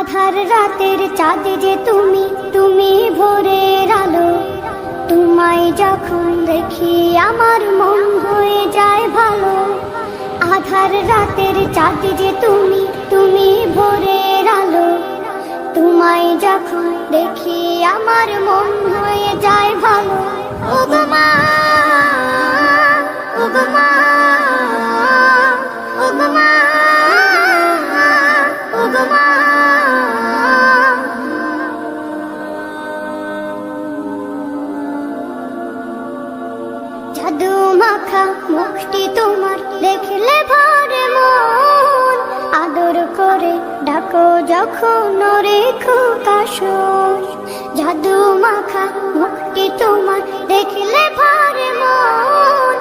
আধার রাতের চাঁদ যে তুমি, তুমি ভোরের আলো। তোমায় যখন দেখি আমার মন হয়ে যায় ভালো। আধার রাতের চাঁদ যে তুমি, তুমি ভোরের আলো। তোমায় যখন দেখি আমার মন হয়ে যায় ভালো। ও গো মা, ও গো মা, ও গো মা, ও গো মা। জাদু মাখা মুখটি তোমার দেখলে ভরে মন। আদর করে ডাকো যখন রেখো কাশন। জাদু মাখা মুখটি তোমার দেখলে ভরে মন।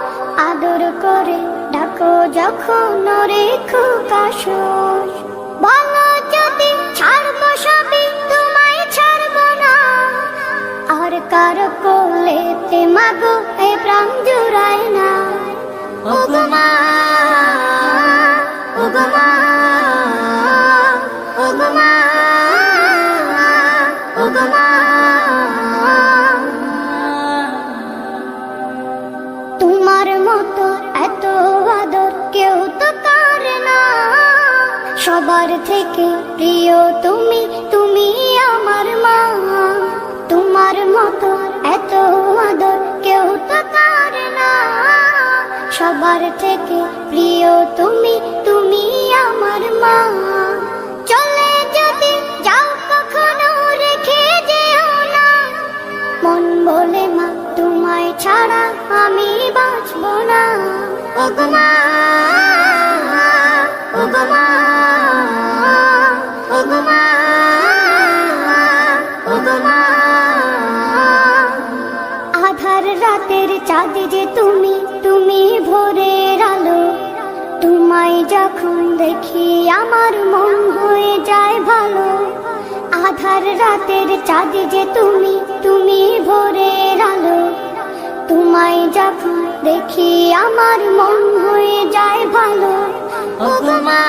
আদর করে ডাকো যখন রেখো কাশন। বলো যদি ছাড়বো সবই, তোমায় ছাড়বো না। আর কারো কোলেতে মাগো এ প্রাণ জুড়ায় না। ও গো মা, ও গো মা, ও গো মা, ও গো মা। তোমার মতো এত আদর কেউ তো করে না। সবার থেকে প্রিয় তুমি, তুমি আমার মা। তোমার মতো এত আদর কেউ তো করে না। সবার থেকে প্রিয় তুমি, তুমি আমার মা। চলে যদি যাও কখনো রেখে যেও না। মন বলে মা তোমায় ছাড়া আমি বাঁচব না। ও গো মা, ও গো মা, ও গো মা, ও গো মা। আধার রাতের চাঁদ যে তুমি, তুমি ভোরের আলো। তোমায় যখন দেখি আমার মন হয়ে যায় ভালো। আধার রাতের চাঁদ যে তুমি, তুমি ভোরের আলো। তোমায় যখন দেখি আমার মন হয়ে যায় ভালো। ও গো মা,